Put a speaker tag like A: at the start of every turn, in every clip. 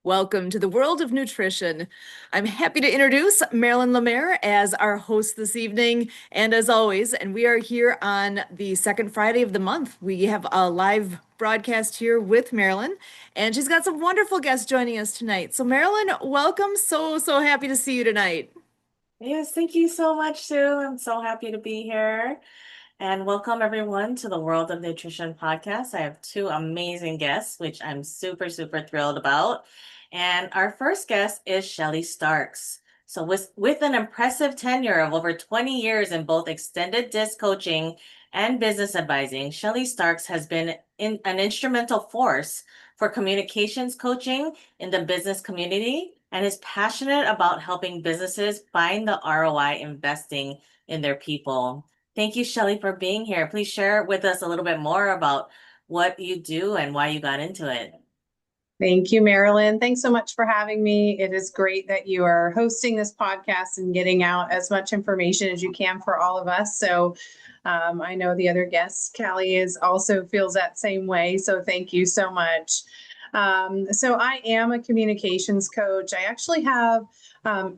A: Welcome to the world of nutrition. I'm happy to introduce Marilyn Lemaire as our host this evening. And as always, and we are here on the second Friday of the month. We have a live broadcast here with Marilyn, and she's got some wonderful guests joining us tonight. So, Marilyn, welcome. So happy to see you tonight.
B: Yes, thank you so much, Sue. I'm so happy to be here. And welcome everyone to the World of Nutrition podcast. I have two amazing guests, which I'm super thrilled about. And our first guest is Shelly Starks. So with an impressive tenure of over 20 years in both extended disc coaching and business advising, Shelly Starks has been an instrumental force for communications coaching in the business community and is passionate about helping businesses find the ROI investing in their people. Thank you, Shelly, for being here. Please share with us a little bit more about what you do and why you got into it.
C: Thank you, Marilyn. Thanks so much for having me. It is great that you are hosting this podcast and getting out as much information as you can for all of us. So I know the other guests, Calleigh is also feels that same way. So thank you so much. So I am a communications coach. I actually have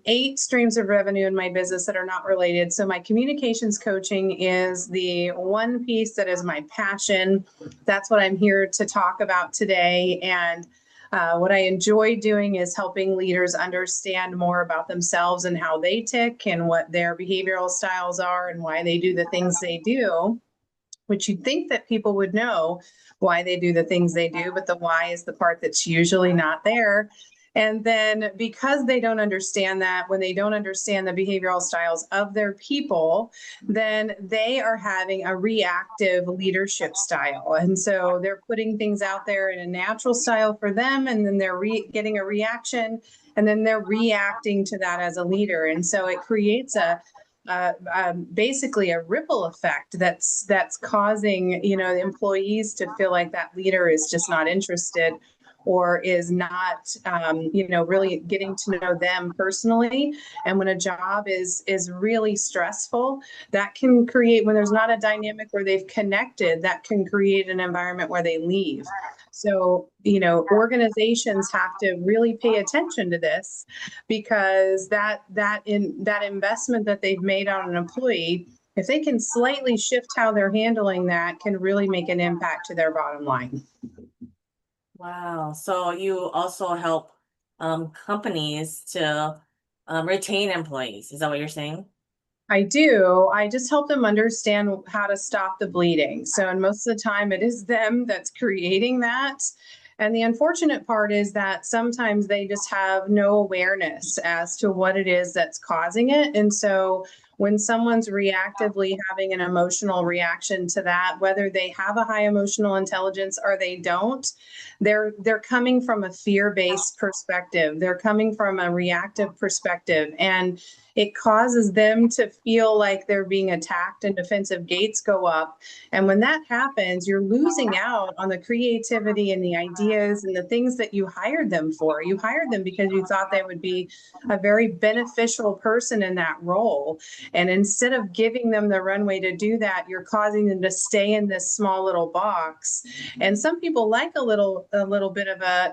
C: 8 streams of revenue in my business that are not related. So my communications coaching is the one piece that is my passion. That's what I'm here to talk about today. And what I enjoy doing is helping leaders understand more about themselves and how they tick and what their behavioral styles are and why they do the things they do, which you'd think that people would know why they do the things they do, but the why is the part that's usually not there. And then because they don't understand that, when they don't understand the behavioral styles of their people, then they are having a reactive leadership style. And so they're putting things out there in a natural style for them, and then they're getting a reaction, and then they're reacting to that as a leader. And so it creates basically a ripple effect that's causing the employees to feel like that leader is just not interested or is not really getting to know them personally. And when a job is really stressful, that can create, when there's not a dynamic where they've connected, that can create an environment where they leave. So, organizations have to really pay attention to this, because that investment that they've made on an employee, if they can slightly shift how they're handling that, can really make an impact to their bottom line.
B: Wow. So you also help companies to retain employees. Is that what you're saying?
C: I do. I just help them understand how to stop the bleeding. So, and most of the time it is them that's creating that. And the unfortunate part is that sometimes they just have no awareness as to what it is that's causing it. And so when someone's reactively having an emotional reaction to that, whether they have a high emotional intelligence or they don't, they're coming from a fear-based perspective. They're coming from a reactive perspective, and it causes them to feel like they're being attacked and defensive gates go up. And when that happens, you're losing out on the creativity and the ideas and the things that you hired them for. You hired them because you thought they would be a very beneficial person in that role. And instead of giving them the runway to do that, you're causing them to stay in this small little box. And some people like a little bit of a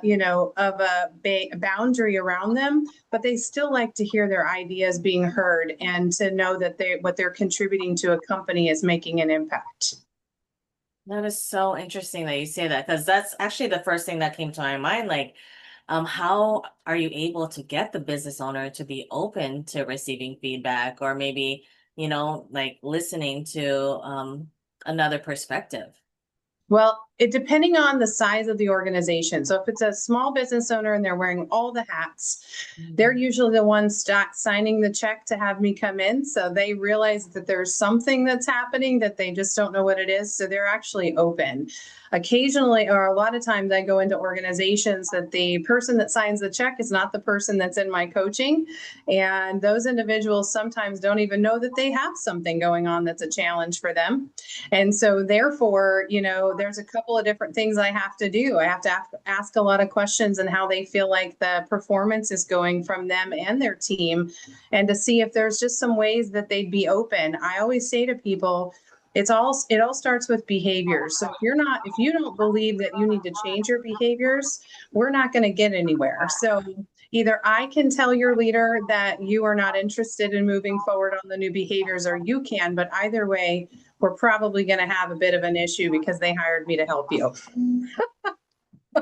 C: boundary around them, but they still like to hear their ideas being heard and to know that what they're contributing to a company is making an impact.
B: That is so interesting that you say that, because that's actually the first thing that came to my mind. Like, how are you able to get the business owner to be open to receiving feedback, or maybe, like listening to another perspective?
C: Well, depending on the size of the organization. So if it's a small business owner and they're wearing all the hats, they're usually the ones signing the check to have me come in. So they realize that there's something that's happening that they just don't know what it is. So they're actually open. Occasionally, or a lot of times, I go into organizations that the person that signs the check is not the person that's in my coaching. And those individuals sometimes don't even know that they have something going on that's a challenge for them. And so therefore, there's a couple of different things I have to do. I have to ask a lot of questions on how they feel like the performance is going from them and their team, and to see if there's just some ways that they'd be open. I always say to people, it all starts with behaviors. So if you don't believe that you need to change your behaviors, we're not going to get anywhere. So either I can tell your leader that you are not interested in moving forward on the new behaviors, or you can, but either way, we're probably going to have a bit of an issue because they hired me to help you.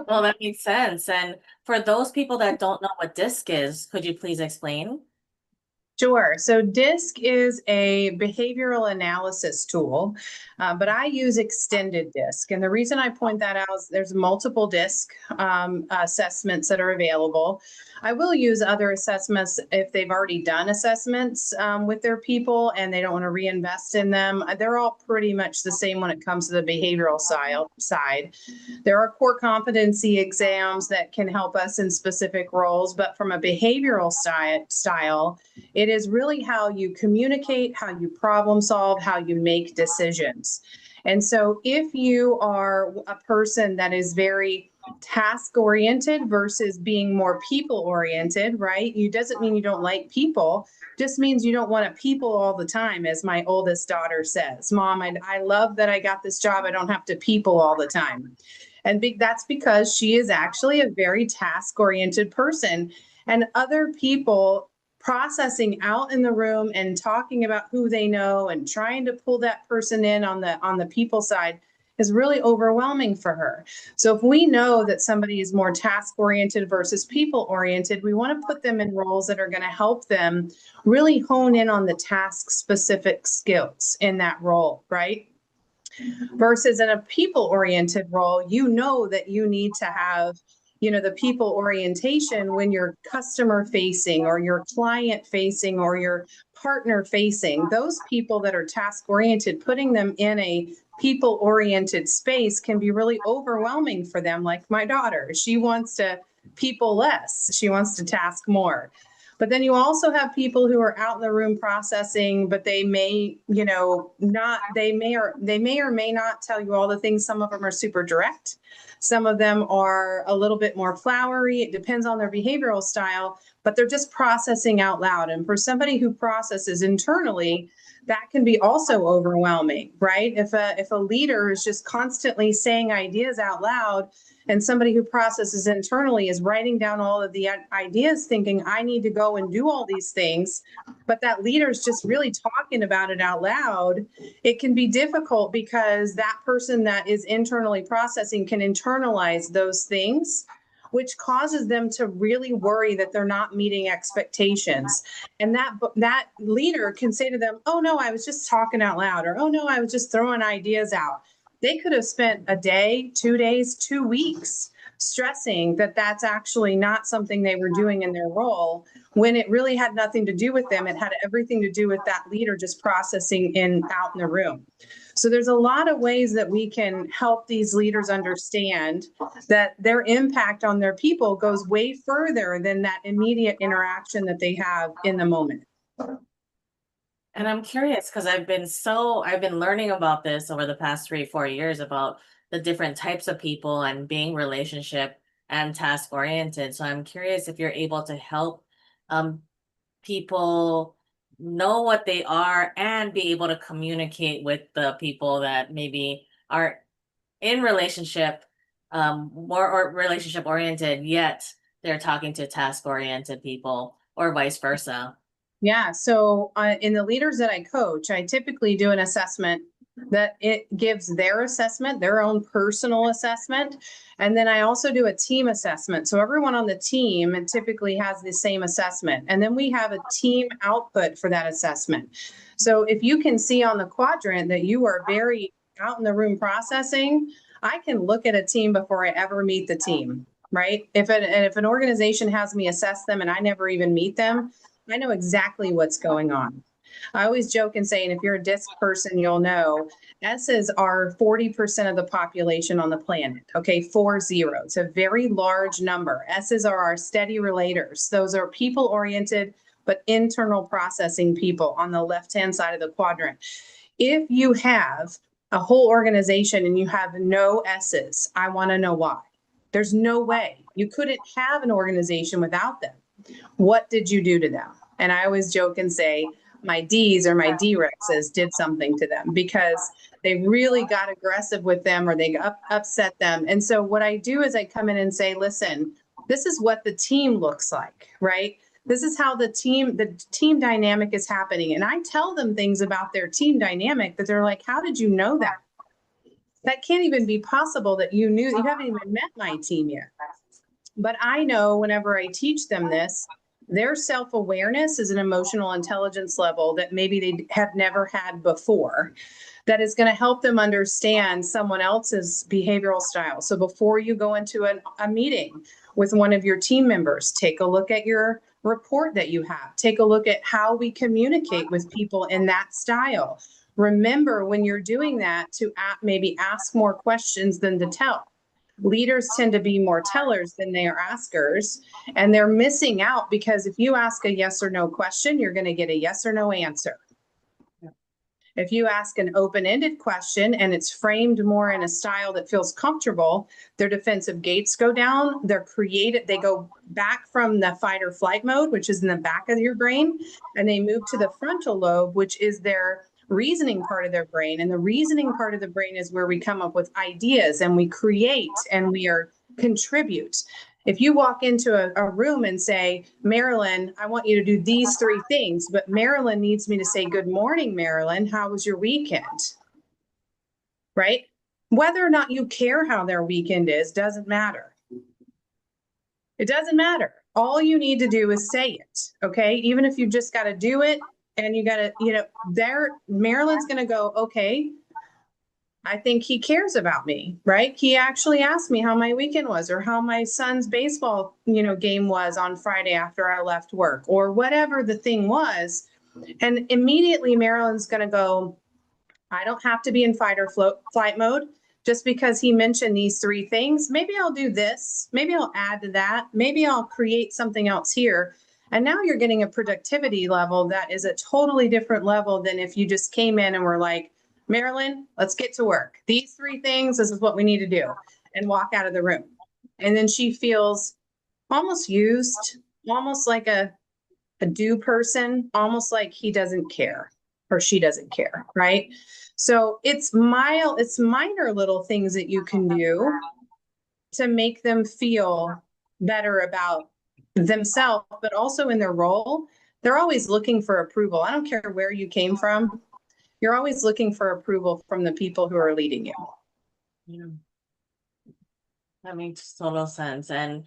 B: Well, that makes sense. And for those people that don't know what DISC is, could you please explain?
C: Sure. So DISC is a behavioral analysis tool, but I use extended DISC. And the reason I point that out is there's multiple DISC assessments that are available. I will use other assessments if they've already done assessments with their people and they don't want to reinvest in them. They're all pretty much the same when it comes to the behavioral side. There are core competency exams that can help us in specific roles, but from a behavioral style, it is really how you communicate, how you problem solve, how you make decisions. And so if you are a person that is very task oriented versus being more people oriented, right? You doesn't mean you don't like people, just means you don't want to people all the time, as my oldest daughter says. Mom, I love that I got this job. I don't have to people all the time. And that's because she is actually a very task oriented person. And other people processing out in the room and talking about who they know and trying to pull that person in on the people side is really overwhelming for her. So if we know that somebody is more task oriented versus people oriented, we want to put them in roles that are going to help them really hone in on the task specific skills in that role, right? Versus in a people oriented role, you know that you need to have the people orientation when you're customer facing or you're client facing or you're partner facing. Those people that are task oriented, putting them in a people oriented space can be really overwhelming for them. Like my daughter, she wants to people less, she wants to task more. But then you also have people who are out in the room processing, but they may, they may or may not tell you all the things. Some of them are super direct. Some of them are a little bit more flowery. It depends on their behavioral style, but they're just processing out loud. And for somebody who processes internally, that can be also overwhelming, right? If a leader is just constantly saying ideas out loud, and somebody who processes internally is writing down all of the ideas, thinking, I need to go and do all these things, but that leader is just really talking about it out loud, it can be difficult because that person that is internally processing can internalize those things, which causes them to really worry that they're not meeting expectations. And that leader can say to them, oh no, I was just talking out loud, or oh no, I was just throwing ideas out. They could have spent a day, 2 days, 2 weeks stressing that that's actually not something they were doing in their role, when it really had nothing to do with them. It had everything to do with that leader just processing out in the room. So there's a lot of ways that we can help these leaders understand that their impact on their people goes way further than that immediate interaction that they have in the moment.
B: And I'm curious because I've been learning about this over the past 3, 4 years about the different types of people and being relationship and task oriented. So I'm curious if you're able to help um, people know what they are and be able to communicate with the people that maybe are in relationship, more or relationship oriented, yet they're talking to task oriented people or vice versa.
C: Yeah. So in the leaders that I coach, I typically do an assessment that it gives their assessment, their own personal assessment. And then I also do a team assessment. So everyone on the team typically has the same assessment. And then we have a team output for that assessment. So if you can see on the quadrant that you are very out in the room processing, I can look at a team before I ever meet the team, right? If an organization has me assess them and I never even meet them, I know exactly what's going on. I always joke and say, and if you're a DISC person, you'll know S's are 40% of the population on the planet. Okay, 40. It's a very large number. S's are our steady relators. Those are people oriented, but internal processing people on the left-hand side of the quadrant. If you have a whole organization and you have no S's, I want to know why. There's no way. You couldn't have an organization without them. What did you do to them? And I always joke and say, my D's or my D-Rexes did something to them because they really got aggressive with them or they upset them. And so what I do is I come in and say, listen, this is what the team looks like, right? This is how the team dynamic is happening. And I tell them things about their team dynamic that they're like, how did you know that? That can't even be possible that you knew. You haven't even met my team yet. But I know whenever I teach them this, their self-awareness is an emotional intelligence level that maybe they have never had before, that is going to help them understand someone else's behavioral style. So before you go into a meeting with one of your team members, take a look at your report that you have. Take a look at how we communicate with people in that style. Remember when you're doing that to maybe ask more questions than to tell. Leaders tend to be more tellers than they are askers, and they're missing out because if you ask a yes or no question, you're going to get a yes or no answer. If you ask an open-ended question and it's framed more in a style that feels comfortable, their defensive gates go down, they go back from the fight or flight mode, which is in the back of your brain, and they move to the frontal lobe, which is their reasoning part of their brain. And the reasoning part of the brain is where we come up with ideas and we create and we contribute. If you walk into a room and say, Marilyn, I want you to do these 3 things, but Marilyn needs me to say, good morning, Marilyn, how was your weekend? Right? Whether or not you care how their weekend is doesn't matter. It doesn't matter. All you need to do is say it. Okay. Even if you just got to do it and you got to, Marilyn's going to go, okay, I think he cares about me, right? He actually asked me how my weekend was or how my son's baseball, game was on Friday after I left work or whatever the thing was. And immediately Marilyn's going to go, I don't have to be in fight or flight mode just because he mentioned these 3 things. Maybe I'll do this. Maybe I'll add to that. Maybe I'll create something else here. And now you're getting a productivity level that is a totally different level than if you just came in and were like, Marilyn, let's get to work. These 3 things, this is what we need to do, and walk out of the room. And then she feels almost used, almost like a do person, almost like he doesn't care or she doesn't care, right? So it's minor little things that you can do to make them feel better about themselves, but also in their role. They're always looking for approval. I don't care where you came from. You're always looking for approval from the people who are leading you.
B: Yeah. That makes total sense. And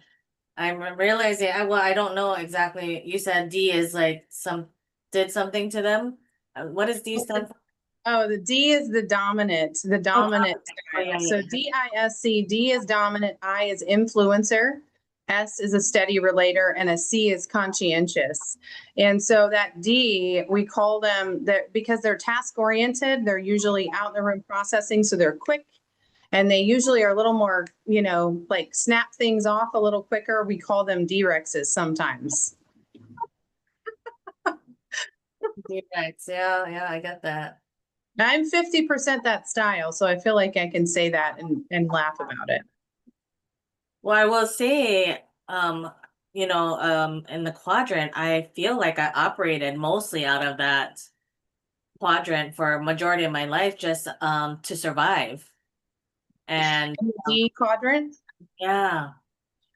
B: I'm realizing, I don't know exactly. You said D is like did something to them. What does D stand for?
C: Oh, the D is the dominant
B: Oh,
C: style.
B: yeah.
C: So DISC, D is dominant, I is influencer, S is a steady relator, and a C is conscientious. And so that D, we call them that because they're task oriented, they're usually out in the room processing, so they're quick. And they usually are a little more, like snap things off a little quicker. We call them D-Rexes sometimes.
B: D-Rex. Yeah, I get that.
C: I'm 50% that style, so I feel like I can say that and laugh about it.
B: Well, I will say, in the quadrant, I feel like I operated mostly out of that quadrant for a majority of my life, just to survive. And
C: D quadrant?
B: yeah.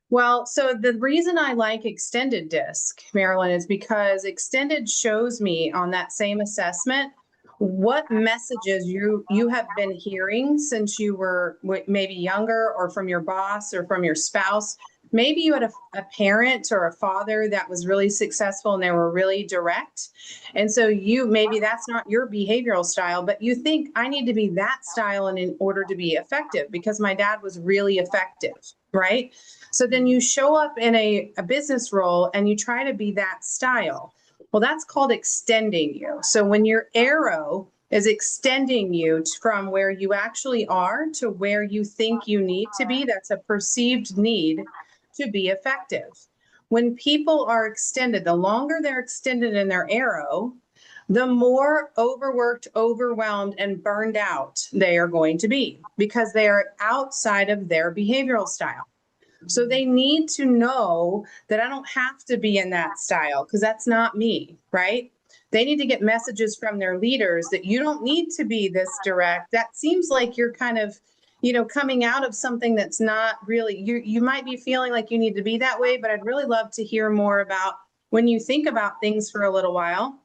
C: Well, so the reason I like extended disc, Marilyn, is because extended shows me on that same assessment what messages you have been hearing since you were maybe younger or from your boss or from your spouse. Maybe you had a parent or a father that was really successful and they were really direct. And so maybe that's not your behavioral style, but you think I need to be that style in order to be effective because my dad was really effective, right? So then you show up in a business role and you try to be that style. Well, that's called extending you. So when your arrow is extending you from where you actually are to where you think you need to be, that's a perceived need to be effective. When people are extended, the longer they're extended in their arrow, the more overworked, overwhelmed, and burned out they are going to be because they are outside of their behavioral style. So they need to know that I don't have to be in that style because that's not me, right? They need to get messages from their leaders that you don't need to be this direct. That seems like you're kind of, coming out of something that's not really, you might be feeling like you need to be that way, but I'd really love to hear more about when you think about things for a little while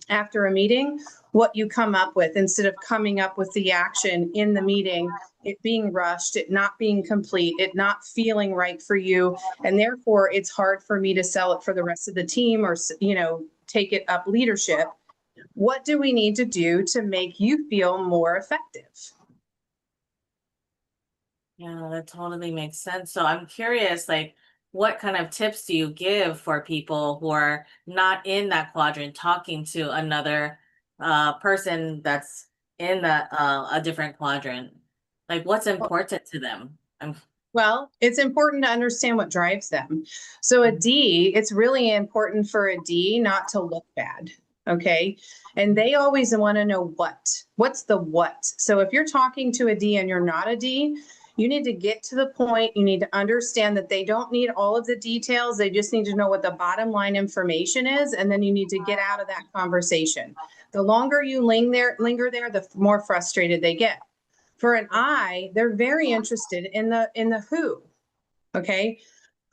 C: after a meeting, what you come up with instead of coming up with the action in the meeting, it being rushed, it not being complete, it not feeling right for you. And therefore it's hard for me to sell it for the rest of the team or, take it up leadership. What do we need to do to make you feel more effective?
B: Yeah, that totally makes sense. So I'm curious, like, what kind of tips do you give for people who are not in that quadrant talking to another person that's in a different quadrant? Like, what's important to them?
C: Well, it's important to understand what drives them. So a D, it's really important for a D not to look bad. Okay. And they always want to know what's the what. So if you're talking to a D and you're not a D, you need to get to the point. You need to understand that they don't need all of the details. They just need to know what the bottom line information is. And then you need to get out of that conversation. The longer you linger there, the more frustrated they get. For an I, they're very interested in the who. Okay.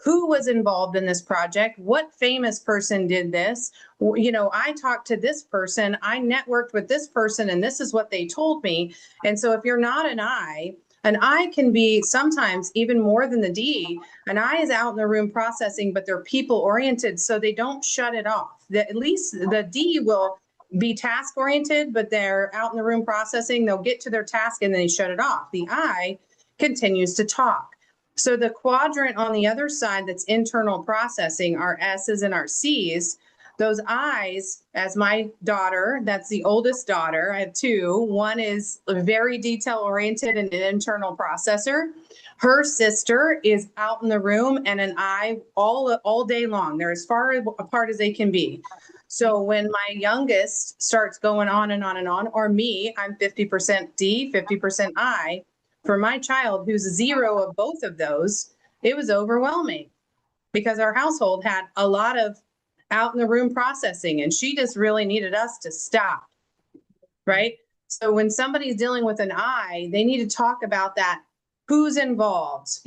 C: Who was involved in this project? What famous person did this? I talked to this person, I networked with this person, and this is what they told me. And so if you're not an I can be sometimes even more than the D. An I is out in the room processing, but they're people oriented, so they don't shut it off. At least the D will be task oriented, but they're out in the room processing. They'll get to their task and then they shut it off. The I continues to talk. So the quadrant on the other side that's internal processing, our S's and our C's, those I's, as my daughter, that's the oldest daughter, I have two. One is very detail oriented and an internal processor. Her sister is out in the room and an I all day long. They're as far apart as they can be. So when my youngest starts going on and on and on, or me, I'm 50% D, 50% I. For my child, who's zero of both of those, it was overwhelming because our household had a lot of out in the room processing, and she just really needed us to stop. Right. So when somebody's dealing with an I, they need to talk about that. Who's involved?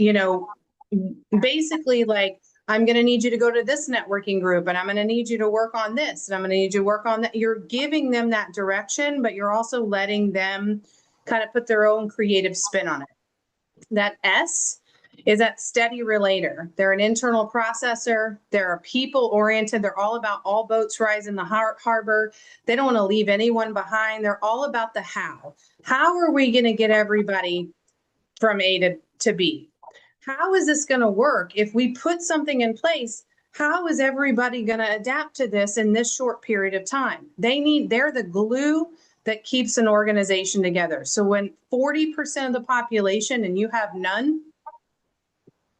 C: Basically, like, I'm going to need you to go to this networking group and I'm going to need you to work on this and I'm going to need you to work on that. You're giving them that direction, but you're also letting them kind of put their own creative spin on it. That S is that steady relator. They're an internal processor. They're people oriented. They're all about all boats rise in the harbor. They don't want to leave anyone behind. They're all about the how. How are we going to get everybody from A to B? How is this going to work? If we put something in place, how is everybody going to adapt to this in this short period of time? They're the glue that keeps an organization together. So when 40% of the population and you have none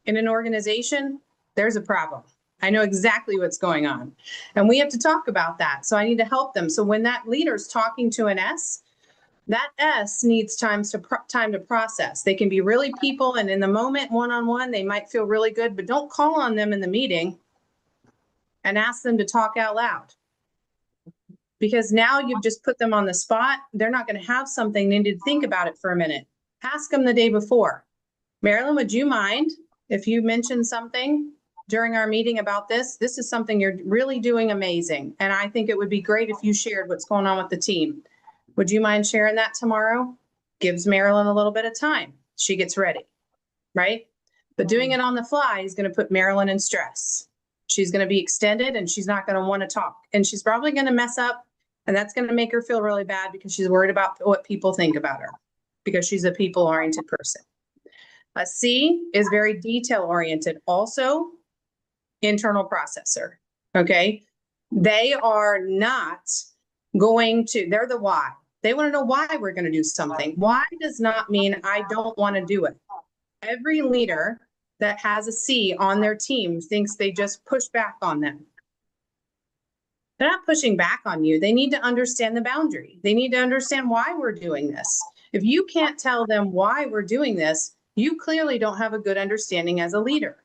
C: in an organization, there's a problem. I know exactly what's going on. And we have to talk about that. So I need to help them. So when that leader's talking to an S, that S needs time to process. They can be really people, and in the moment, one-on-one, they might feel really good, but don't call on them in the meeting and ask them to talk out loud. Because now you've just put them on the spot. They're not going to have something. They need to think about it for a minute. Ask them the day before. Marilyn, would you mind if you mentioned something during our meeting about this? This is something you're really doing amazing. And I think it would be great if you shared what's going on with the team. Would you mind sharing that tomorrow? Gives Marilyn a little bit of time. She gets ready, right? But doing it on the fly is going to put Marilyn in stress. She's going to be extended and she's not going to want to talk. And she's probably going to mess up. And that's going to make her feel really bad because she's worried about what people think about her because she's a people-oriented person. A C is very detail-oriented, also internal processor, okay? They are not going to, they're the why. They want to know why we're going to do something. Why does not mean I don't want to do it. Every leader that has a C on their team thinks they just push back on them. They're not pushing back on you. They need to understand the boundary. They need to understand why we're doing this. If you can't tell them why we're doing this, you clearly don't have a good understanding as a leader.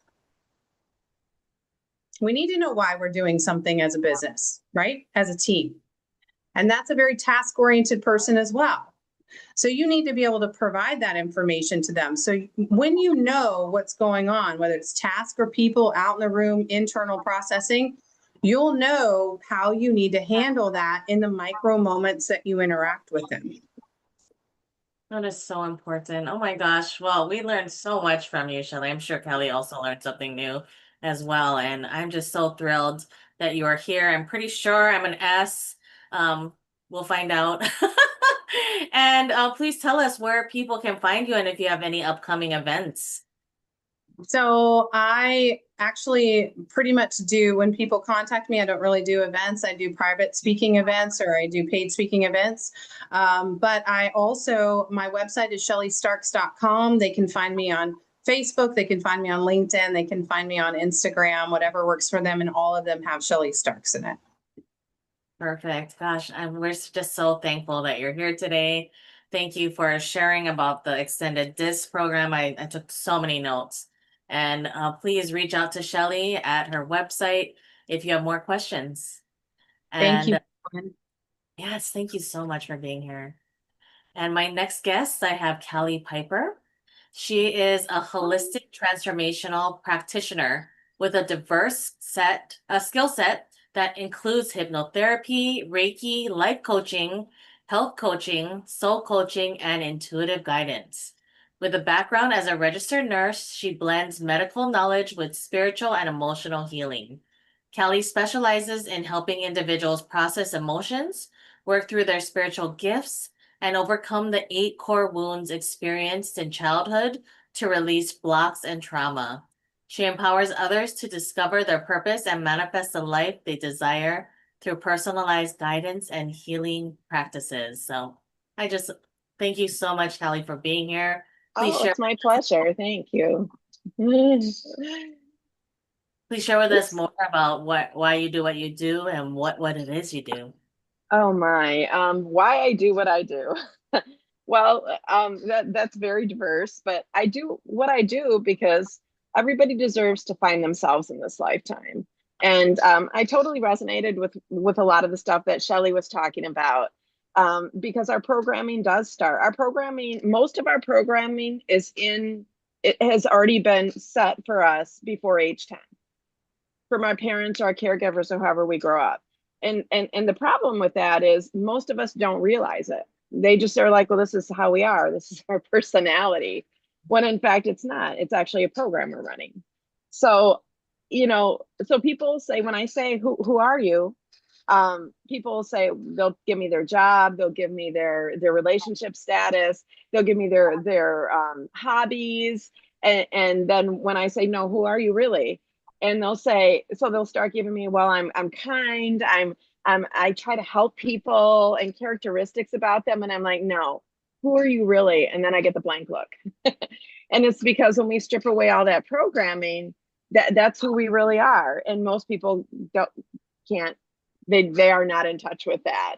C: We need to know why we're doing something as a business, right? As a team. And that's a very task-oriented person as well. So you need to be able to provide that information to them. So when you know what's going on, whether it's task or people out in the room, internal processing, you'll know how you need to handle that in the micro moments that you interact with them.
B: That is so important. Oh my gosh. Well, we learned so much from you, Shelly. I'm sure Calleigh also learned something new as well. And I'm just so thrilled that you are here. I'm pretty sure I'm an S. We'll find out. And please tell us where people can find you and if you have any upcoming events.
C: So I actually pretty much do, when people contact me, I don't really do events. I do private speaking events or I do paid speaking events. But I also, my website is shellystarks.com. They can find me on Facebook. They can find me on LinkedIn. They can find me on Instagram, whatever works for them. And all of them have Shelly Starks in it.
B: Perfect. Gosh, we're just so thankful that you're here today. Thank you for sharing about the extended DISC program. I took so many notes. And please reach out to Shelly at her website if you have more questions.
C: Thank you.
B: Yes, thank you so much for being here. And my next guest, I have Calleigh Piper. She is a holistic transformational practitioner with a diverse skill set that includes hypnotherapy, Reiki, life coaching, health coaching, soul coaching, and intuitive guidance. With a background as a registered nurse, she blends medical knowledge with spiritual and emotional healing. Calleigh specializes in helping individuals process emotions, work through their spiritual gifts, and overcome the 8 core wounds experienced in childhood to release blocks and trauma. She empowers others to discover their purpose and manifest the life they desire through personalized guidance and healing practices. So I just thank you so much, Calleigh, for being here. Please
D: Oh,
B: share.
D: it's my pleasure. Thank you.
B: Please share with us more about why you do what you do and what it is you do.
D: Oh my, why I do what I do. Well, that's very diverse, but I do what I do because everybody deserves to find themselves in this lifetime. And I totally resonated with a lot of the stuff that Shelly was talking about. Because our programming does start. Our programming, most of our programming it has already been set for us before age 10. From our parents or our caregivers or however we grow up. And the problem with that is most of us don't realize it. They just are like, well, this is how we are. This is our personality. When in fact, it's not. It's actually a program we're running. So, so people say, when I say, who are you? People say they'll give me their job, they'll give me their relationship status, they'll give me their hobbies. And then when I say, no, who are you really? And they'll say, so they'll start giving me, well, I'm kind, I try to help people and characteristics about them. And I'm like, no, who are you really? And then I get the blank look. And it's because when we strip away all that programming, that's who we really are. And most people can't, they are not in touch with that,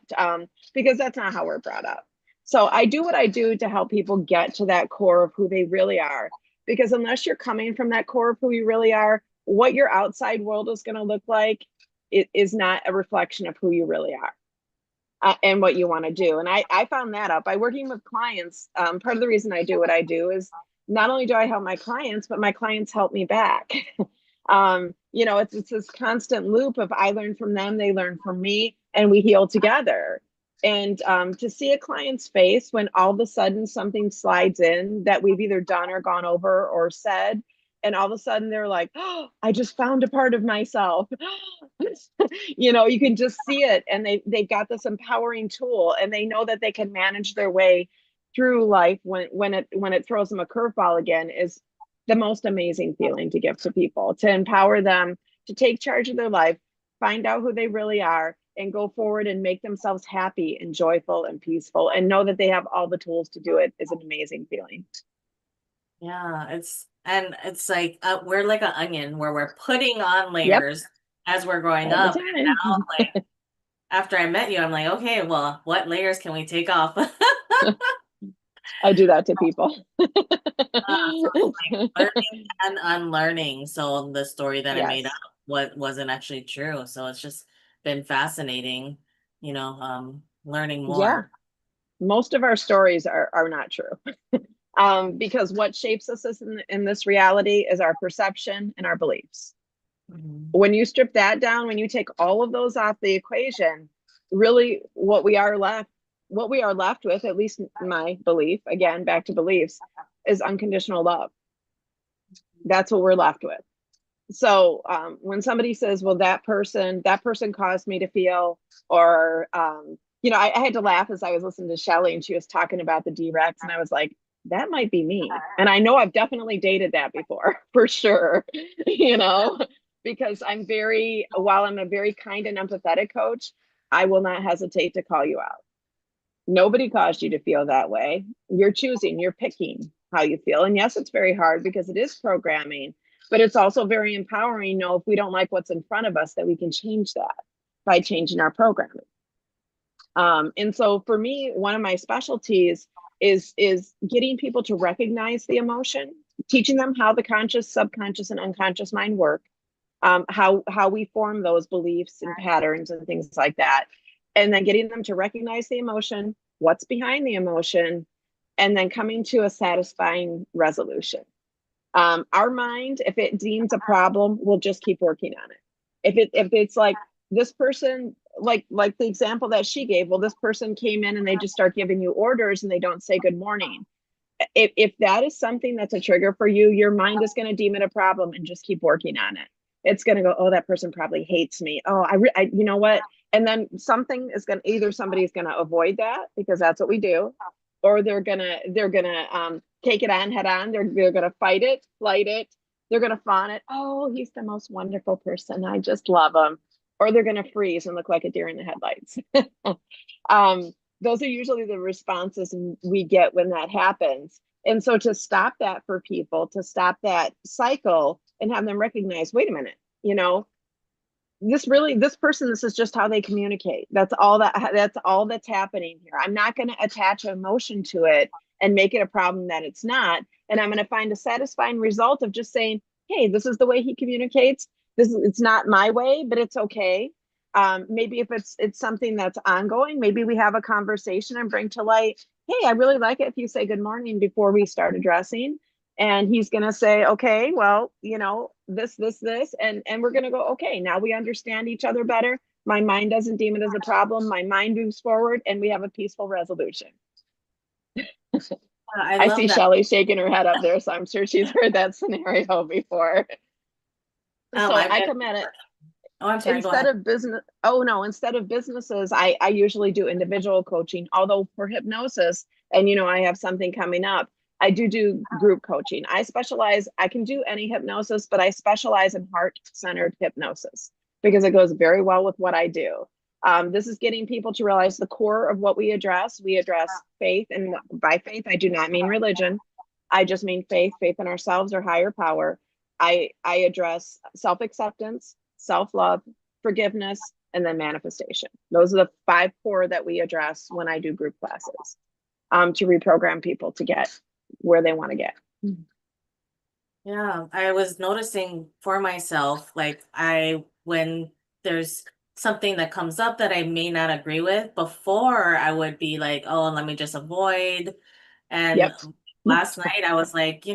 D: because that's not how we're brought up. So I do what I do to help people get to that core of who they really are. Because unless you're coming from that core of who you really are, what your outside world is going to look like, it is not a reflection of who you really are, and what you want to do. And I found that out by working with clients. Part of the reason I do what I do is not only do I help my clients, but my clients help me back. It's this constant loop of I learn from them, they learn from me, and we heal together. And to see a client's face when all of a sudden something slides in that we've either done or gone over or said, and all of a sudden they're like, oh, I just found a part of myself. You can just see it, and they've got this empowering tool, and they know that they can manage their way through life when it throws them a curveball again, is the most amazing feeling to give to people, to empower them to take charge of their life, find out who they really are, and go forward and make themselves happy and joyful and peaceful, and know that they have all the tools to do it is an amazing feeling.
B: Yeah, it's like we're like an onion where we're putting on layers as we're growing
D: All
B: up.
D: the
B: And
D: time.
B: now, like after I met you, I'm like, okay, well, what layers can we take off?
D: I do that to people.
B: So it's like learning and unlearning. So the story that I made
D: Yes.
B: up wasn't actually true. So it's just been fascinating, learning
D: Yeah.
B: more.
D: Most of our stories are not true. Because what shapes us in this reality is our perception and our beliefs.
B: Mhm.
D: When you strip that down, when you take all of those off the equation, really what we are left with, at least my belief, again, back to beliefs, is unconditional love. That's what we're left with. So when somebody says, well, that person caused me to feel, or I had to laugh as I was listening to Shelly and she was talking about the D-Rex, and I was like, that might be me. And I know I've definitely dated that before, for sure, because while I'm a very kind and empathetic coach, I will not hesitate to call you out. Nobody caused you to feel that way. You're picking how you feel. And yes, it's very hard because it is programming, but it's also very empowering. If we don't like what's in front of us, that we can change that by changing our programming. And so for me, one of my specialties is getting people to recognize the emotion, teaching them how the conscious, subconscious, and unconscious mind work, how we form those beliefs and patterns and things like that. And then getting them to recognize the emotion, what's behind the emotion, and then coming to a satisfying resolution. Our mind, if it deems a problem, will just keep working on it. If it's like this person, like the example that she gave, well, this person came in and they just start giving you orders and they don't say good morning. If that is something that's a trigger for you, your mind is going to deem it a problem and just keep working on it. It's going to go, oh, that person probably hates me. Oh, you know what? And then either somebody's going to avoid that because that's what we do, or they're going to take it on head on. They're going to fight it, flight it. They're going to fawn it. Oh, he's the most wonderful person. I just love him. Or they're going to freeze and look like a deer in the headlights. Those are usually the responses we get when that happens. And so to stop that for people, to stop that cycle and have them recognize, wait a minute, this person, this is just how they communicate. That's all that's happening here. I'm not going to attach emotion to it and make it a problem that it's not. And I'm going to find a satisfying result of just saying, hey, this is the way he communicates. It's not my way, but it's okay. Maybe if it's something that's ongoing, maybe we have a conversation and bring to light, hey, I really like it if you say good morning before we start addressing. And he's going to say, okay, well, this, and we're going to go, okay, now we understand each other better. My mind doesn't deem it as a problem. My mind moves forward and we have a peaceful resolution.
B: I
D: I
B: love
D: see
B: that.
D: Shelly shaking her head up there, so I'm sure she's heard that scenario before. So I come at it.
B: Oh, I'm sorry. Go ahead.
D: Instead of businesses, I usually do individual coaching, although for hypnosis, and I have something coming up, I do group coaching. I can do any hypnosis, but I specialize in heart-centered hypnosis because it goes very well with what I do. This is getting people to realize the core of what we address. We address faith, and by faith, I do not mean religion. I just mean faith in ourselves or higher power. I address self-acceptance, self-love, forgiveness, and then manifestation. Those are the 5 core that we address when I do group classes, to reprogram people to get where they want to get.
B: Yeah, I was noticing for myself, like when there's something that comes up that I may not agree with, before I would be like, oh, let me just avoid. And
D: Yep.
B: last night I was like,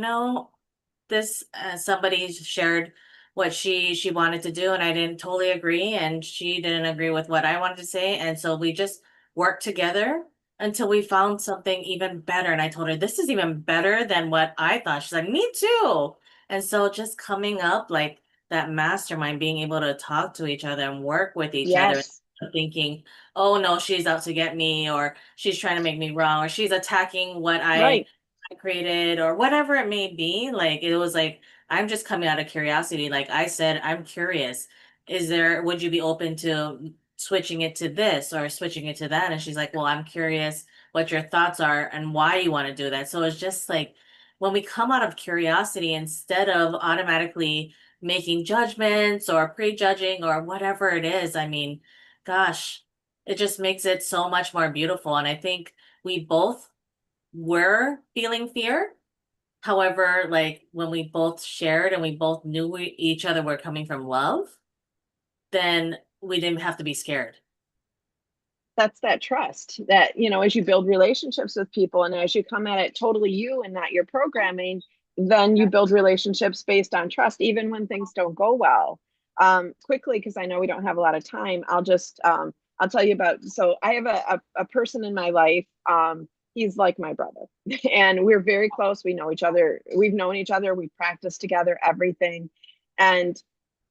B: this somebody shared what she wanted to do and I didn't totally agree and she didn't agree with what I wanted to say, and so we just worked together until we found something even better. And I told her, this is even better than what I thought. She's like, me too. And so just coming up like that mastermind, being able to talk to each other and work with each other,
D: Yes.
B: thinking, oh no, she's out to get me, or she's trying to make me wrong, or she's attacking what I
D: Right.
B: created, or whatever it may be. Like it was like, I'm just coming out of curiosity. Like I said, I'm curious. Would you be open to switching it to this or switching it to that? And she's like, well, I'm curious what your thoughts are and why you want to do that. So it's just like when we come out of curiosity, instead of automatically making judgments or prejudging or whatever it is, I mean, gosh, it just makes it so much more beautiful. And I think we both were feeling fear. However, like when we both shared and we both knew each other were coming from love, then we didn't have to be scared.
D: that's that trust that, as you build relationships with people and as you come at it totally you and not your programming, then you build relationships based on trust, even when things don't go well. Quickly, because I know we don't have a lot of time, I'll tell you about, so I have a person in my life. He's like my brother and we're very close. We know each other. We've known each other. We practice together, everything. And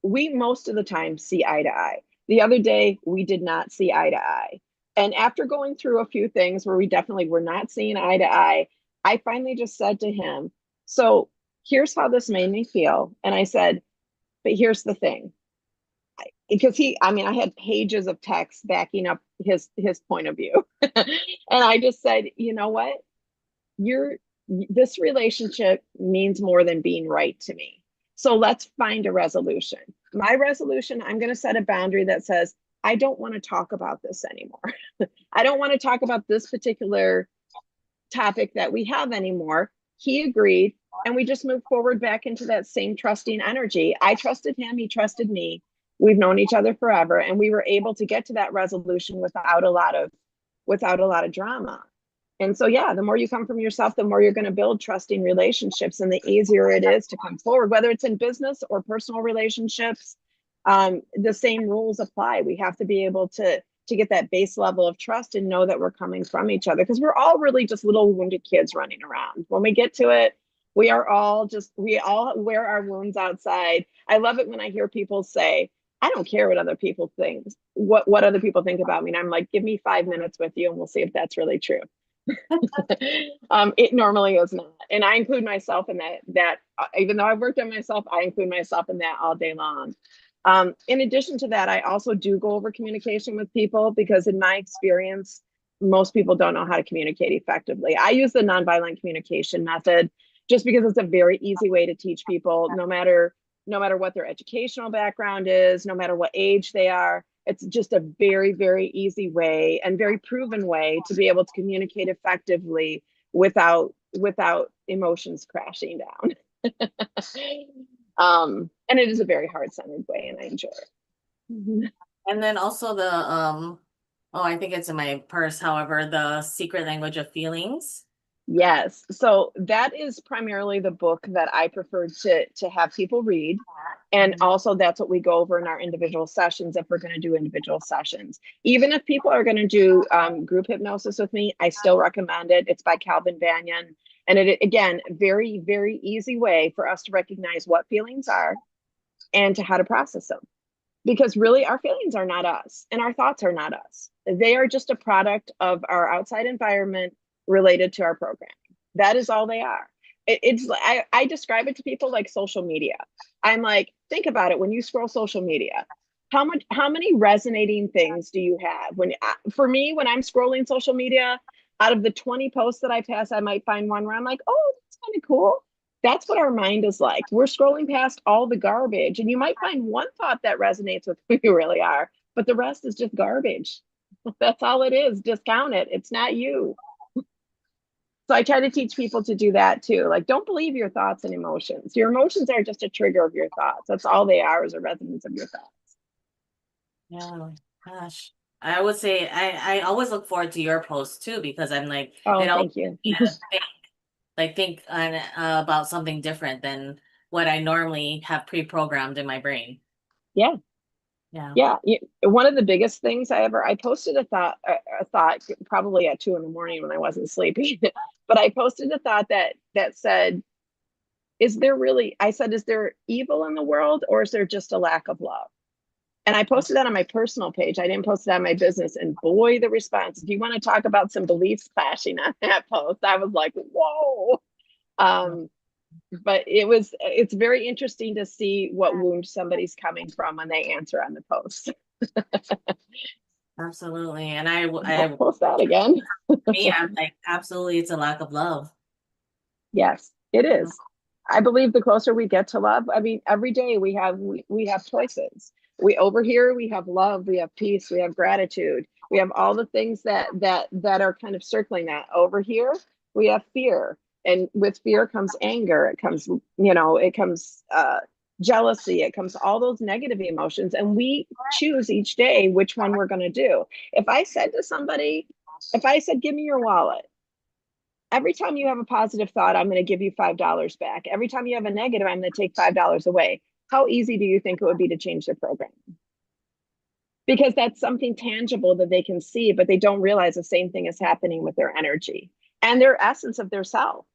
D: we most of the time see eye to eye. The other day, we did not see eye to eye. And after going through a few things where we definitely were not seeing eye to eye, I finally just said to him, so here's how this made me feel. And I said, but here's the thing. Because I had pages of text backing up his point of view. And I just said, you know what? This relationship means more than being right to me. So let's find a resolution. My resolution, I'm going to set a boundary that says, I don't want to talk about this anymore. I don't want to talk about this particular topic that we have anymore. He agreed, and we just moved forward back into that same trusting energy. I trusted him, he trusted me. We've known each other forever, and we were able to get to that resolution without a lot of drama. And so, yeah, the more you come from yourself, the more you're going to build trusting relationships, and the easier it is to come forward, whether it's in business or personal relationships. The same rules apply. We have to be able to get that base level of trust and know that we're coming from each other, because we're all really just little wounded kids running around. When we get to it, we all wear our wounds outside. I love it when I hear people say, I don't care what other people think, what other people think about me. And I'm like, give me 5 minutes with you and we'll see if that's really true. It normally is not. And I include myself in that even though I've worked on myself, I include myself in that all day long. In addition to that, I also do go over communication with people, because in my experience, most people don't know how to communicate effectively. I use the nonviolent communication method just because it's a very easy way to teach people, no matter what their educational background is, no matter what age they are. It's just a very, very easy way and very proven way to be able to communicate effectively without emotions crashing down. And it is a very heart-centered way, and I enjoy it.
B: And then also I think it's in my purse, however, the secret language of feelings.
D: Yes. So that is primarily the book that I prefer to have people read. And also that's what we go over in our individual sessions, if we're going to do individual sessions. Even if people are going to do group hypnosis with me, I still recommend it. It's by Calvin Banyan. And it, again, very, very easy way for us to recognize what feelings are and to how to process them. Because really, our feelings are not us and our thoughts are not us. They are just a product of our outside environment related to our programming. That is all they are. I describe it to people like social media. I'm like, think about it. When you scroll social media, how many resonating things do you have? For me, when I'm scrolling social media, out of the 20 posts that I pass, I might find one where I'm like, oh, that's kind of cool. That's what our mind is like. We're scrolling past all the garbage, and you might find one thought that resonates with who you really are, but the rest is just garbage. That's all it is. Discount it. It's not you. So I try to teach people to do that too. Like, don't believe your thoughts and emotions. Your emotions are just a trigger of your thoughts. That's all they are, is a resonance of your thoughts.
B: Yeah, gosh. I would say I always look forward to your posts too, because I'm like,
D: Oh,
B: it always
D: thank you.
B: think about something different than what I normally have pre-programmed in my brain.
D: Yeah.
B: Yeah.
D: Yeah. One of the biggest things I posted a thought probably at 2 a.m. when I wasn't sleeping, but I posted a thought that said, is there evil in the world, or is there just a lack of love? And I posted that on my personal page. I didn't post it on my business. And boy, the response, if you want to talk about some beliefs clashing on that post, I was like, whoa. But it's very interesting to see what wound somebody's coming from when they answer on the post.
B: Absolutely. And
D: I'll post that again.
B: me, I'm like, absolutely, it's a lack of love.
D: Yes, it is. I believe the closer we get to love, I mean, every day we have choices. Over here, we have love, we have peace, we have gratitude, we have all the things that are kind of circling that. Over here, we have fear. And with fear comes anger. It comes jealousy, it comes all those negative emotions, and we choose each day which one we're going to do. If I said to somebody, if I said, give me your wallet, every time you have a positive thought, I'm going to give you $5 back. Every time you have a negative, I'm going to take $5 away. How easy do you think it would be to change their program? Because that's something tangible that they can see, but they don't realize the same thing is happening with their energy and their essence of their self.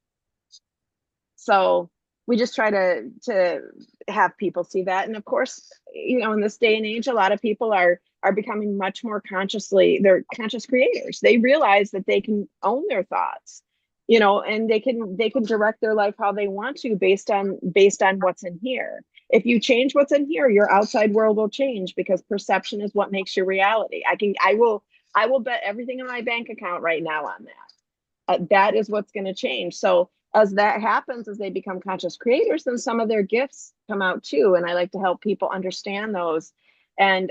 D: So we just try to have people see that. And of course, you know, in this day and age, a lot of people are becoming much more they're conscious creators. They realize that they can own their thoughts, you know, and they can direct their life how they want to based on what's in here. If you change what's in here, your outside world will change, because perception is what makes your reality. I will bet everything in my bank account right now on that. That is what's going to change. So as that happens, as they become conscious creators, then some of their gifts come out too. And I like to help people understand those and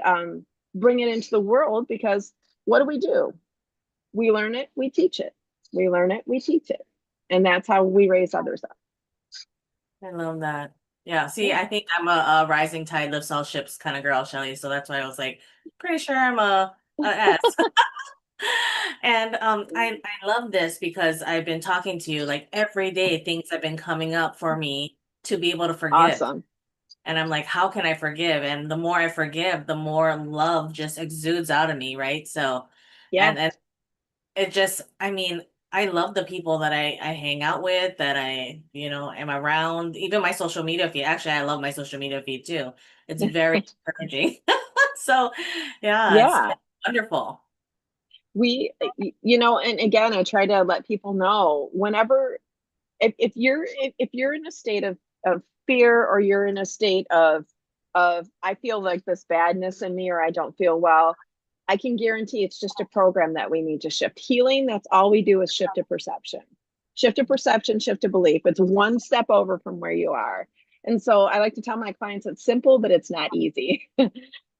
D: bring it into the world, because what do? We learn it, we teach it. We learn it, we teach it. And that's how we raise others up.
B: I love that. Yeah. See, I think I'm a rising tide lifts all ships kind of girl, Shelly. So that's why I was like, pretty sure I'm a S. And I love this because I've been talking to you like every day, things have been coming up for me to be able to forgive.
D: Awesome.
B: And I'm like, how can I forgive? And the more I forgive, the more love just exudes out of me, right? So,
D: Yeah.
B: and it just, I mean, I love the people that I hang out with, that I, you know, am around. Even my social media feed. Actually, I love my social media feed too. It's very encouraging. So, yeah, it's
D: Yeah.
B: wonderful.
D: We, you know, and again, I try to let people know whenever, if you're in a state of fear, or you're in a state of I feel like this badness in me, or I don't feel well, I can guarantee it's just a program that we need to shift. Healing, that's all we do is shift a perception. Shift a perception, shift a belief. It's one step over from where you are. And so I like to tell my clients it's simple, but it's not easy.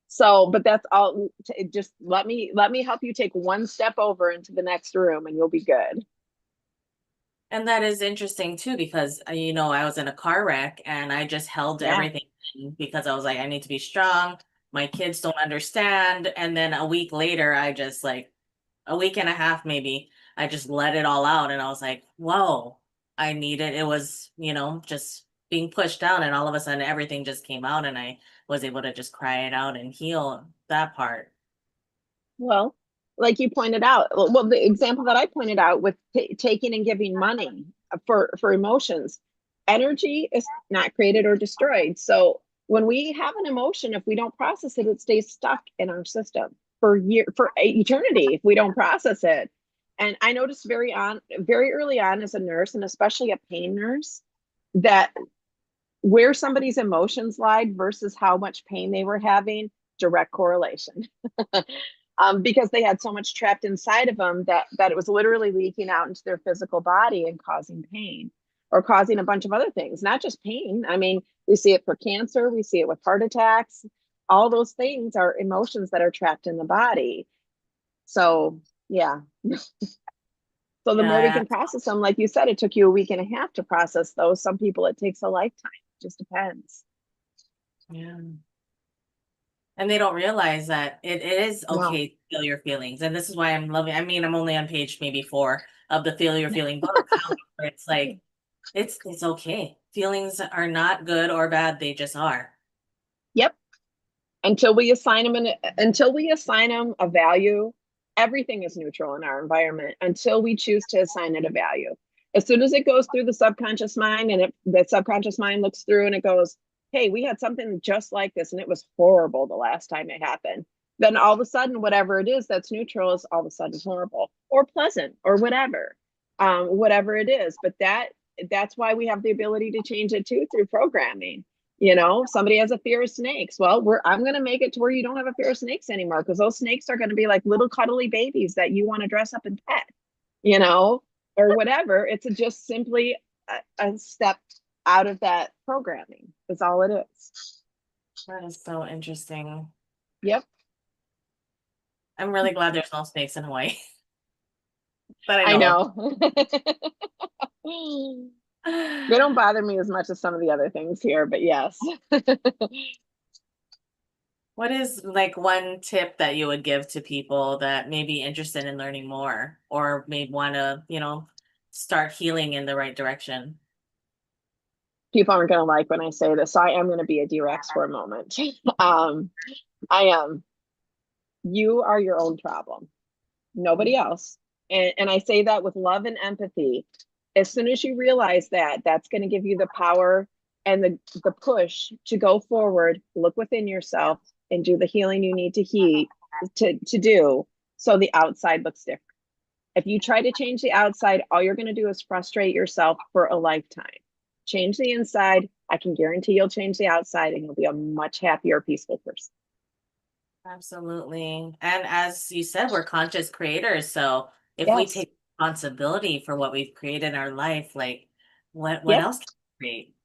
D: So, but that's all. Just let me help you take one step over into the next room, and you'll be good.
B: And that is interesting too, because you know, I was in a car wreck and I just held
D: Yeah.
B: everything in because I was like, I need to be strong. My kids don't understand. And then a week later, I just like a week and a half maybe, I just let it all out. And I was like, whoa, I needed it was, you know, just being pushed down. And all of a sudden everything just came out and I was able to just cry it out and heal that part.
D: Well, like you pointed out, well, the example that I pointed out with taking and giving money for emotions, energy is not created or destroyed. So when we have an emotion, if we don't process it, it stays stuck in our system for eternity if we don't process it. And I noticed very early on as a nurse, and especially a pain nurse, that where somebody's emotions lied versus how much pain they were having, direct correlation. Because they had so much trapped inside of them that it was literally leaking out into their physical body and causing pain, or causing a bunch of other things, not just pain. I mean, we see it for cancer, we see it with heart attacks. All those things are emotions that are trapped in the body. So, yeah. So the more we
B: Yeah.
D: can process them, like you said, it took you a week and a half to process those. Some people, it takes a lifetime. It just depends.
B: Yeah. And they don't realize that it is
D: No.
B: okay to feel your feelings. And this is why I'm loving, I mean, I'm only on page maybe 4 of the Feel Your Feeling book. Where it's like, it's okay. Feelings are not good or bad, they just are.
D: Yep. Until we assign them a value, everything is neutral in our environment until we choose to assign it a value. As soon as it goes through the subconscious mind, and the subconscious mind looks through and it goes, hey, we had something just like this and it was horrible the last time it happened, then all of a sudden whatever it is that's neutral is all of a sudden horrible or pleasant or whatever it is. But that's why we have the ability to change it too, through programming. You know, somebody has a fear of snakes. Well, I'm going to make it to where you don't have a fear of snakes anymore, because those snakes are going to be like little cuddly babies that you want to dress up and pet, you know, or whatever. It's just simply a step out of that programming is all it is.
B: That is so interesting.
D: Yep.
B: I'm really glad there's no snakes in Hawaii. That
D: I
B: know.
D: know. They don't bother me as much as some of the other things here, but yes.
B: What is like one tip that you would give to people that may be interested in learning more or may want to, start healing in the right direction?
D: People aren't going to like when I say this, so I am going to be a D-Rex for a moment. um, I am. You are your own problem, nobody else. And I say that with love and empathy. As soon as you realize that, that's going to give you the power and the push to go forward, look within yourself, and do the healing you need to do, so the outside looks different. If you try to change the outside, all you're going to do is frustrate yourself for a lifetime. Change the inside. I can guarantee you'll change the outside and you'll be a much happier, peaceful person.
B: Absolutely. And as you said, we're conscious creators. So if we
D: Yes.
B: take responsibility for what we've created in our life, like what
D: Yep.
B: else can we create?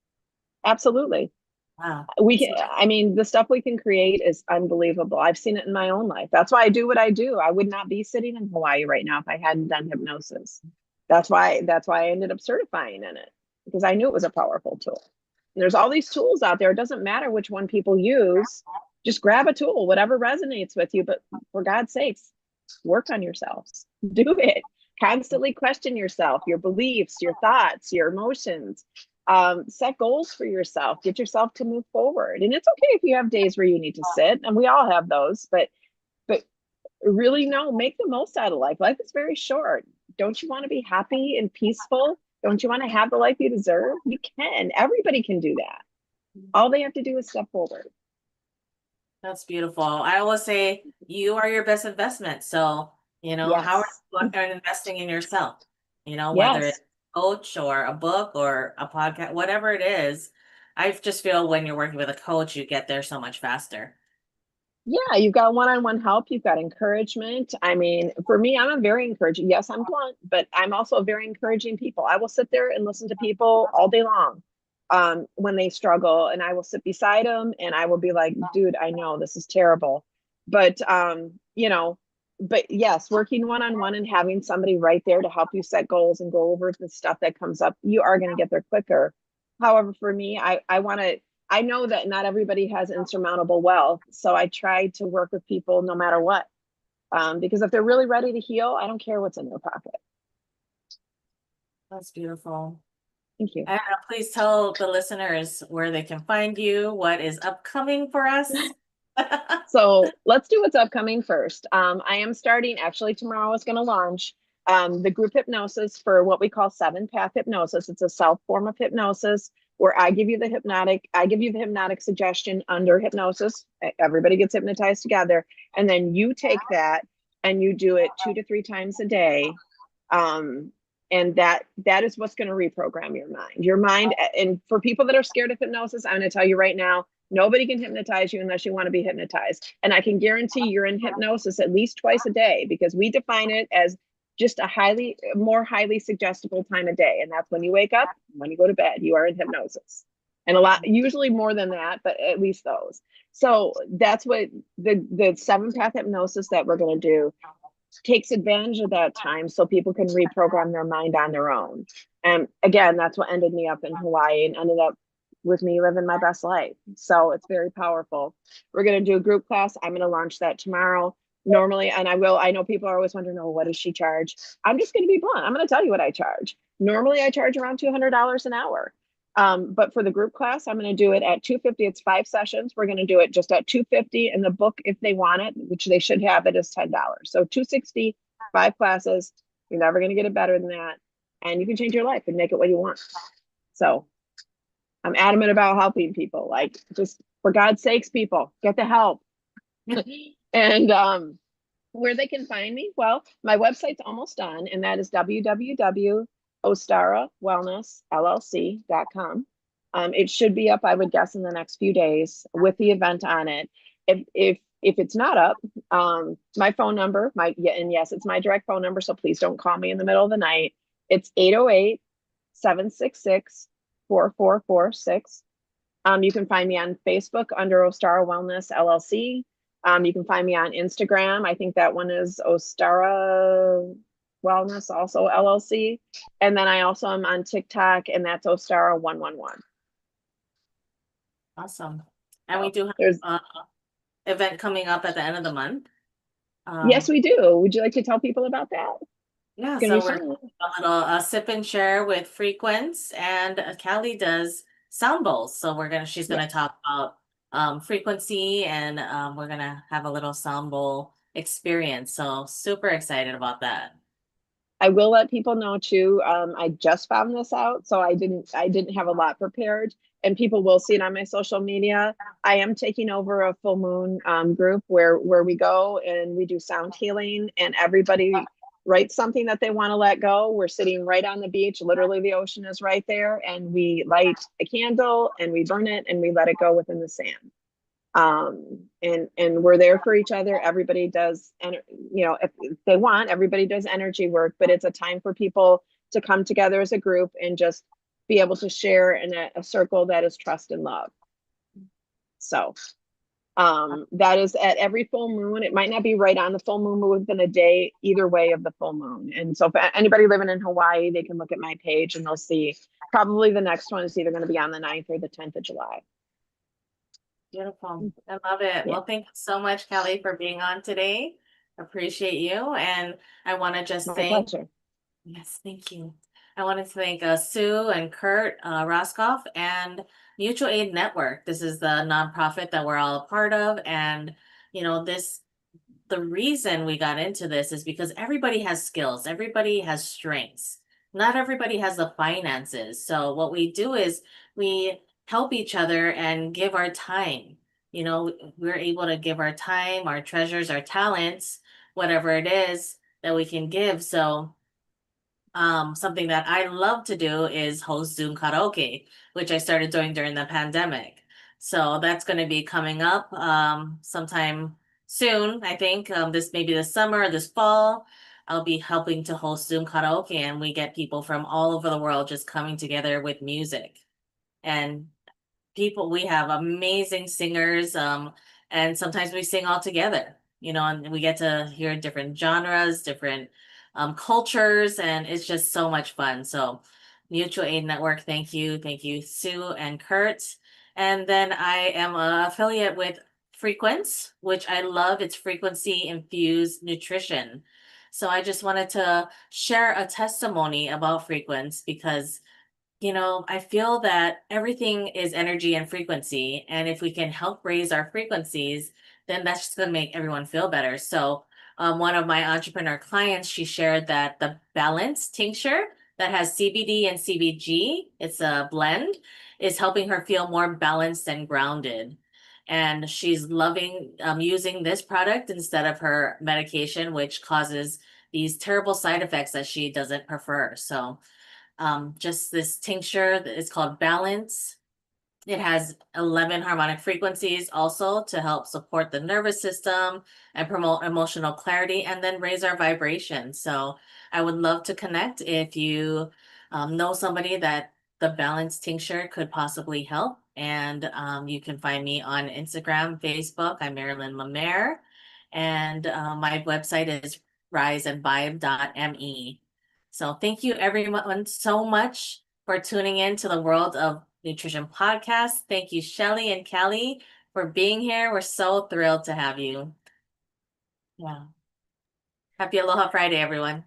D: Absolutely.
B: Wow.
D: We can, I mean, the stuff we can create is unbelievable. I've seen it in my own life. That's why I do what I do. I would not be sitting in Hawaii right now if I hadn't done hypnosis. That's why I ended up certifying in it, because I knew it was a powerful tool. And there's all these tools out there. It doesn't matter which one people use. Just grab a tool, whatever resonates with you. But for God's sakes, work on yourselves. Do it. Constantly question yourself, your beliefs, your thoughts, your emotions. Set goals for yourself, get yourself to move forward. And it's okay if you have days where you need to sit, and we all have those, but really, no, make the most out of life. Life is very short. Don't you want to be happy and peaceful? Don't you want to have the life you deserve? You can. Everybody can do that. All they have to do is step forward.
B: That's beautiful. I always say you are your best investment. So, how are
D: Yes.
B: you investing in yourself? Whether it's
D: Yes.
B: a coach or a book or a podcast, whatever it is. I just feel when you're working with a coach, you get there so much faster.
D: Yeah, you've got one-on-one help, you've got encouragement. I mean, for me, I'm a very encouraging. Yes, I'm blunt, but I'm also a very encouraging people. I will sit there and listen to people all day long when they struggle, and I will sit beside them and I will be like, dude, I know this is terrible. But but yes, working one-on-one and having somebody right there to help you set goals and go over the stuff that comes up, you are going to get there quicker. However, for me, I want to, I know that not everybody has insurmountable wealth, so I try to work with people no matter what. Because if they're really ready to heal, I don't care what's in their pocket.
B: That's beautiful.
D: Thank you.
B: And please tell the listeners where they can find you, what is upcoming for us.
D: So let's do what's upcoming first. I am starting, actually tomorrow is going to launch the group hypnosis for what we call 7-path hypnosis. It's a self form of hypnosis where I give you the hypnotic suggestion under hypnosis. Everybody gets hypnotized together. And then you take that and you do it 2 to 3 times a day. And that is what's going to reprogram your mind. And for people that are scared of hypnosis, I'm going to tell you right now, nobody can hypnotize you unless you want to be hypnotized. And I can guarantee you're in hypnosis at least twice a day, because we define it as just a more highly suggestible time of day. And that's when you wake up, when you go to bed, you are in hypnosis. And a lot, usually more than that, but at least those. So that's what the 7-path hypnosis that we're going to do takes advantage of that time so people can reprogram their mind on their own. And again, that's what ended me up in Hawaii and ended up with me living my best life. So it's very powerful. We're going to do a group class. I'm going to launch that tomorrow. Normally, and I know people are always wondering, oh, what does she charge? I'm just going to be blunt. I'm going to tell you what I charge. Normally, I charge around $200 an hour. But for the group class, I'm going to do it at $250. It's 5 sessions. We're going to do it just at $250. And the book, if they want it, which they should have, it is $10. So $260, 5 classes. You're never going to get it better than that. And you can change your life and make it what you want. So I'm adamant about helping people. Like, just for God's sakes, people, get the help. And where they can find me, well, my website's almost done, and that is www.ostarawellnessllc.com. It should be up, I would guess, in the next few days with the event on it. If it's not up, my phone number, yes, it's my direct phone number, so please don't call me in the middle of the night. It's 808-766-4446. You can find me on Facebook under Ostara Wellness LLC. You can find me on Instagram. I think that one is Ostara Wellness, also LLC. And then I also am on TikTok, and that's Ostara111.
B: Awesome. And we
D: So
B: do have
D: there's,
B: event coming up at the end of the month.
D: yes, we do. Would you like to tell people about that?
B: Yeah,
D: It's gonna be
B: so we're
D: fun.
B: a little sip and share with Frequence, and Callie does sound bowls. So she's
D: Yeah.
B: gonna talk about frequency, and we're gonna have a little sound bowl experience. So super excited about that.
D: I will let people know too. I just found this out, so I didn't have a lot prepared, and people will see it on my social media. I am taking over a full moon group where we go and we do sound healing, and everybody writes something that they want to let go. We're sitting right on the beach, literally the ocean is right there, and we light a candle and we burn it and we let it go within the sand. And we're there for each other. Everybody does, and if they want, everybody does energy work, but it's a time for people to come together as a group and just be able to share in a circle that is trust and love. So that is at every full moon. It might not be right on the full moon, but within a day either way of the full moon. And so if anybody living in Hawaii, they can look at my page and they'll see probably the next one is either going to be on the 9th or the 10th of July.
B: Beautiful. I love it.
D: Yeah.
B: Well, thank you so much, Callie, for being on today. Appreciate you. And I want to just
D: My
B: thank,
D: pleasure.
B: yes, thank you. I wanted to thank Sue and Kurt Roscoff and Mutual Aid Network. This is the nonprofit that we're all a part of. And, the reason we got into this is because everybody has skills, everybody has strengths. Not everybody has the finances. So what we do is we help each other and give our time. We're able to give our time, our treasures, our talents, whatever it is that we can give. So something that I love to do is host Zoom karaoke, which I started doing during the pandemic. So that's going to be coming up sometime soon. I think this maybe this summer, this fall. I'll be helping to host Zoom karaoke, and we get people from all over the world just coming together with music. And we have amazing singers, and sometimes we sing all together, and we get to hear different genres, different cultures, and it's just so much fun. So Mutual Aid Network, thank you, Sue and Kurt. And then I am an affiliate with Frequence, which I love. It's frequency infused nutrition. So I just wanted to share a testimony about Frequence because I feel that everything is energy and frequency. And if we can help raise our frequencies, then that's just going to make everyone feel better. So, one of my entrepreneur clients, she shared that the balance tincture that has CBD and CBG, it's a blend, is helping her feel more balanced and grounded. And she's loving using this product instead of her medication, which causes these terrible side effects that she doesn't prefer. So, just this tincture that is called Balance. It has 11 harmonic frequencies also to help support the nervous system and promote emotional clarity and then raise our vibration. So I would love to connect if you know somebody that the Balance tincture could possibly help. And you can find me on Instagram, Facebook. I'm Marilyn Lemaire. And my website is riseandvibe.me. So thank you everyone so much for tuning in to the World of Nutrition podcast. Thank you, Shelly and Callie, for being here. We're so thrilled to have you. Yeah. Happy Aloha Friday, everyone.